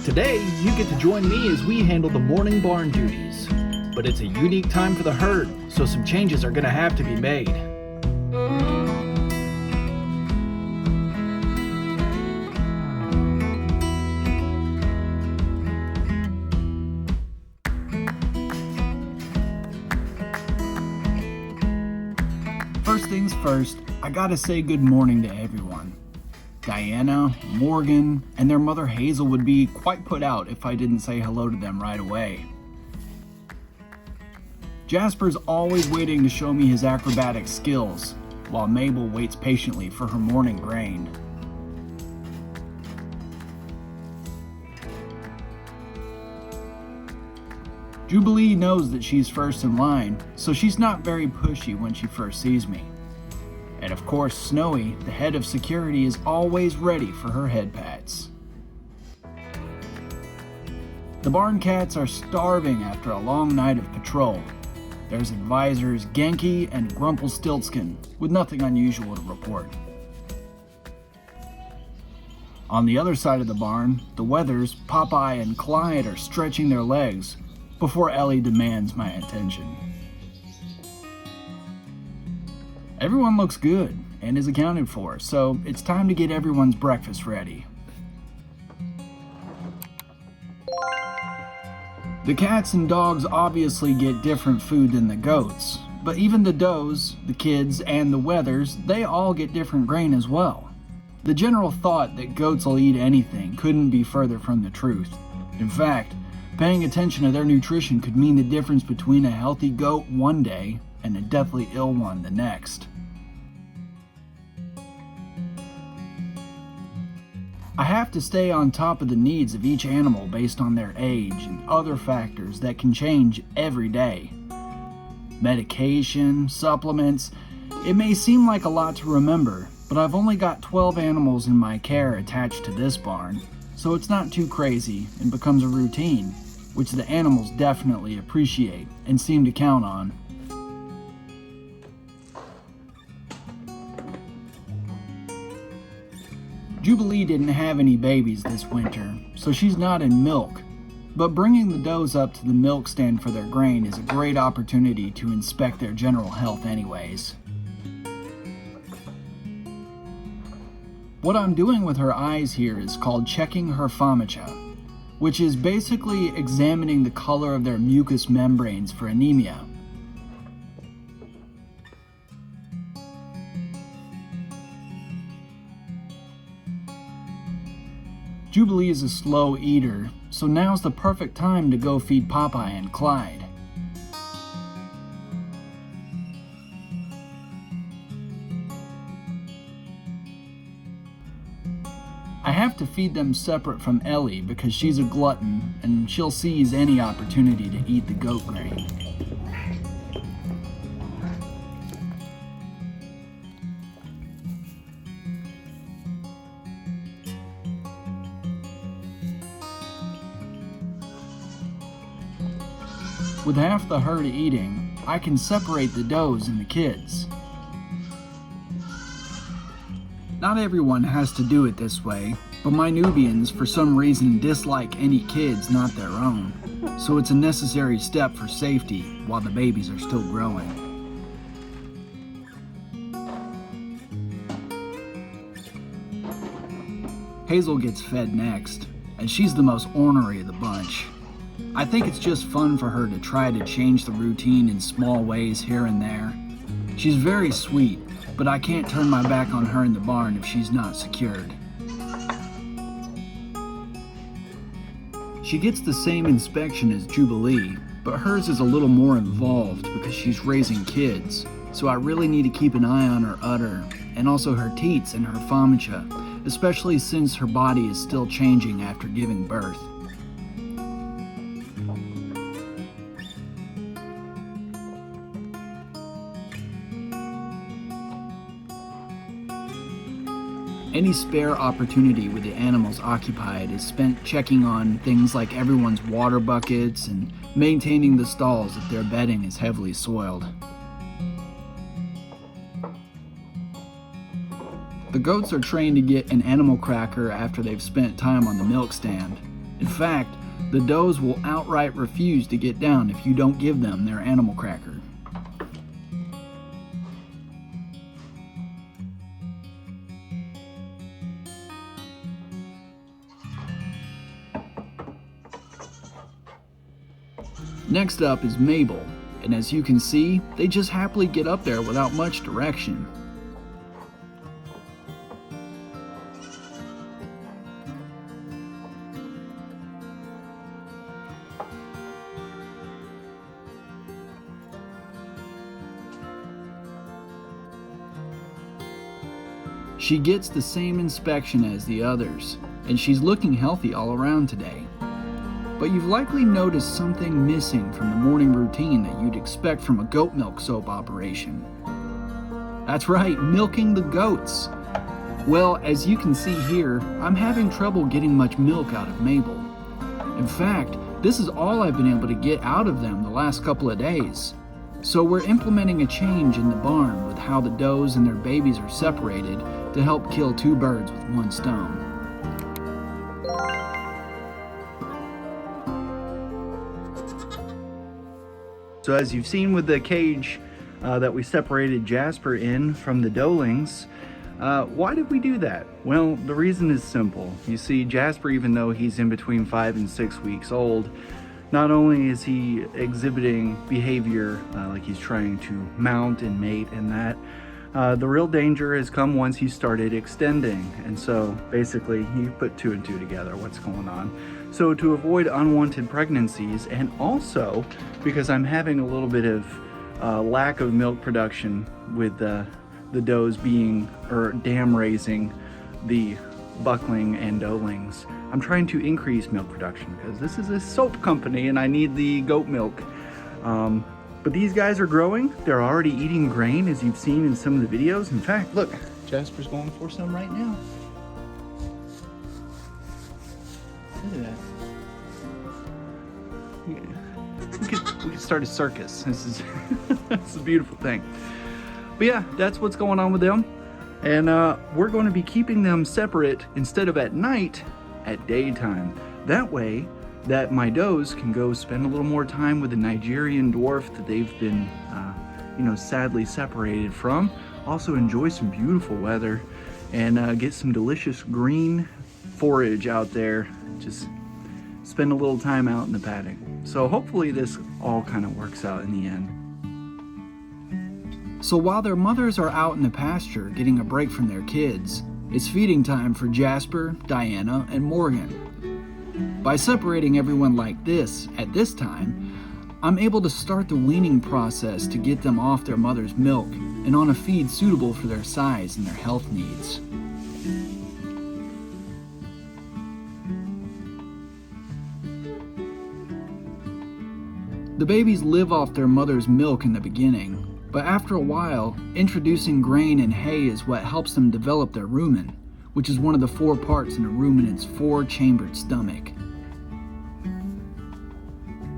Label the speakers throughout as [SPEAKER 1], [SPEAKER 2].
[SPEAKER 1] Today, you get to join me as we handle the morning barn duties. But it's a unique time for the herd, so some changes are going to have to be made. First things first, I gotta say good morning to everyone. Diana, Morgan, and their mother Hazel would be quite put out if I didn't say hello to them right away. Jasper's always waiting to show me his acrobatic skills, while Mabel waits patiently for her morning grain. Jubilee knows that she's first in line, so she's not very pushy when she first sees me. And of course, Snowy, the head of security, is always ready for her head pats. The barn cats are starving after a long night of patrol. There's advisors Genki and Grumpelstiltskin, with nothing unusual to report. On the other side of the barn, the Weathers, Popeye and Clyde are stretching their legs before Ellie demands my attention. Everyone looks good and is accounted for, so it's time to get everyone's breakfast ready. The cats and dogs obviously get different food than the goats, but even the does, the kids, and the Weathers, they all get different grain as well. The general thought that goats will eat anything couldn't be further from the truth. In fact, paying attention to their nutrition could mean the difference between a healthy goat one day and a deathly ill one the next. I have to stay on top of the needs of each animal based on their age and other factors that can change every day. Medication, supplements, it may seem like a lot to remember, but I've only got 12 animals in my care attached to this barn, so it's not too crazy and becomes a routine, which the animals definitely appreciate and seem to count on. Jubilee didn't have any babies this winter, so she's not in milk, but bringing the does up to the milk stand for their grain is a great opportunity to inspect their general health anyways. What I'm doing with her eyes here is called checking her pharmacia, which is basically examining the color of their mucous membranes for anemia. Jubilee is a slow eater, so now's the perfect time to go feed Popeye and Clyde. I have to feed them separate from Ellie because she's a glutton and she'll seize any opportunity to eat the goat grain. With half the herd eating, I can separate the does and the kids. Not everyone has to do it this way, but my Nubians for some reason dislike any kids not their own, so it's a necessary step for safety while the babies are still growing. Hazel gets fed next, and she's the most ornery of the bunch. I think it's just fun for her to try to change the routine in small ways here and there. She's very sweet, but I can't turn my back on her in the barn if she's not secured. She gets the same inspection as Jubilee, but hers is a little more involved because she's raising kids, so I really need to keep an eye on her udder, and also her teats and her pharmacia, especially since her body is still changing after giving birth. Any spare opportunity with the animals occupied is spent checking on things like everyone's water buckets and maintaining the stalls if their bedding is heavily soiled. The goats are trained to get an animal cracker after they've spent time on the milk stand, In fact, the does will outright refuse to get down if you don't give them their animal cracker. Next up is Mabel, and as you can see, they just happily get up there without much direction. She gets the same inspection as the others, and she's looking healthy all around today. But you've likely noticed something missing from the morning routine that you'd expect from a goat milk soap operation. That's right, milking the goats. Well, as you can see here, I'm having trouble getting much milk out of Mabel. In fact, this is all I've been able to get out of them the last couple of days. So we're implementing a change in the barn with how the does and their babies are separated to help kill two birds with one stone. So as you've seen with the cage that we separated Jasper in from the doelings, why did we do that? Well, the reason is simple. You see, Jasper, even though he's in between 5 and 6 weeks old, not only is he exhibiting behavior like he's trying to mount and mate and that, the real danger has come once he started extending. And so basically you put 2 and 2 together, what's going on. So to avoid unwanted pregnancies, and also because I'm having a little bit of lack of milk production with the does being, or dam raising the buckling and doelings, I'm trying to increase milk production because this is a soap company and I need the goat milk. But these guys are growing. They're already eating grain, as you've seen in some of the videos. In fact, look, Jasper's going for some right now. Look at that. We could start a circus. This is this is a beautiful thing. But yeah, that's what's going on with them. And we're going to be keeping them separate instead of at night, at daytime. That way, that my does can go spend a little more time with the Nigerian dwarf that they've been, sadly separated from. Also enjoy some beautiful weather and get some delicious green forage out there. Just spend a little time out in the paddock. So hopefully this all kind of works out in the end. So while their mothers are out in the pasture getting a break from their kids, it's feeding time for Jasper, Diana, and Morgan. By separating everyone like this at this time, I'm able to start the weaning process to get them off their mother's milk and on a feed suitable for their size and their health needs. The babies live off their mother's milk in the beginning, but after a while, introducing grain and hay is what helps them develop their rumen, which is one of the 4 parts in a ruminant's 4-chambered stomach.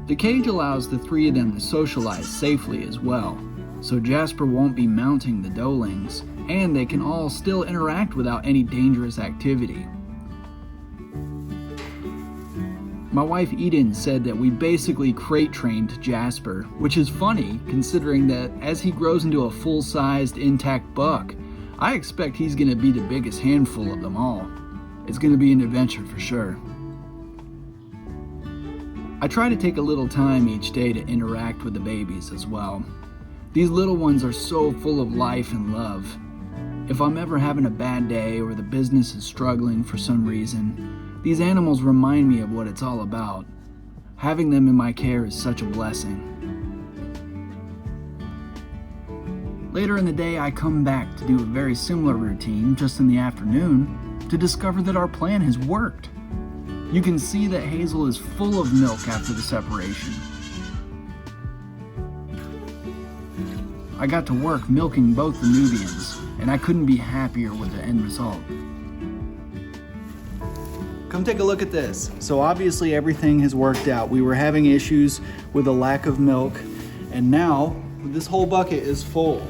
[SPEAKER 1] The cage allows the 3 of them to socialize safely as well, so Jasper won't be mounting the doelings, and they can all still interact without any dangerous activity. My wife Eden said that we basically crate trained Jasper, which is funny considering that as he grows into a full-sized intact buck, I expect he's going to be the biggest handful of them all. It's going to be an adventure for sure. I try to take a little time each day to interact with the babies as well. These little ones are so full of life and love. If I'm ever having a bad day or the business is struggling for some reason, these animals remind me of what it's all about. Having them in my care is such a blessing. Later in the day, I come back to do a very similar routine just in the afternoon to discover that our plan has worked. You can see that Hazel is full of milk after the separation. I got to work milking both the Nubians, and I couldn't be happier with the end result. Come take a look at this. So obviously everything has worked out. We were having issues with a lack of milk, and now this whole bucket is full.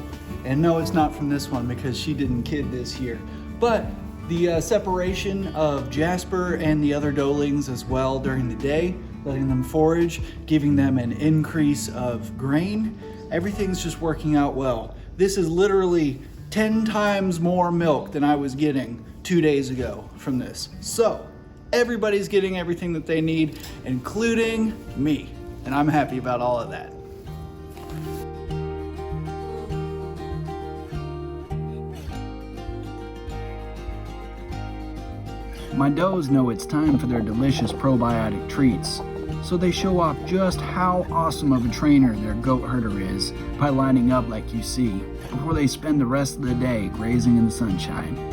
[SPEAKER 1] And no, it's not from this one because she didn't kid this year. But The separation of Jasper and the other doelings as well during the day, letting them forage, giving them an increase of grain. Everything's just working out well. This is literally 10 times more milk than I was getting 2 days ago from this. So everybody's getting everything that they need, including me. And I'm happy about all of that. My does know it's time for their delicious probiotic treats, so they show off just how awesome of a trainer their goat herder is by lining up like you see, before they spend the rest of the day grazing in the sunshine.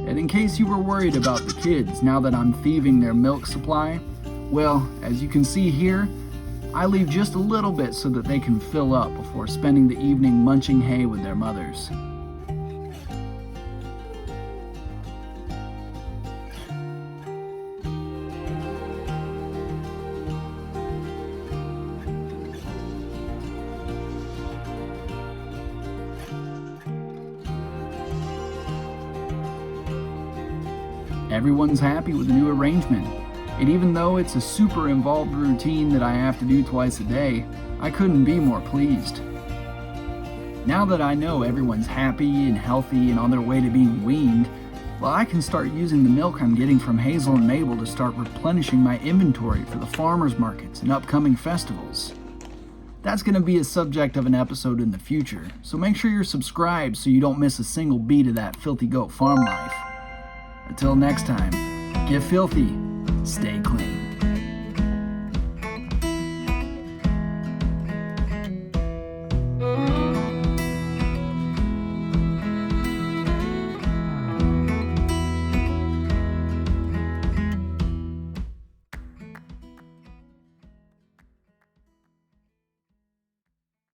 [SPEAKER 1] And in case you were worried about the kids now that I'm thieving their milk supply, well, as you can see here, I leave just a little bit so that they can fill up before spending the evening munching hay with their mothers. Everyone's happy with the new arrangement, and even though it's a super involved routine that I have to do twice a day, I couldn't be more pleased. Now that I know everyone's happy and healthy and on their way to being weaned, well, I can start using the milk I'm getting from Hazel and Mabel to start replenishing my inventory for the farmers markets and upcoming festivals. That's going to be a subject of an episode in the future, so make sure you're subscribed so you don't miss a single beat of that filthy goat farm life. Until next time, get filthy, stay clean.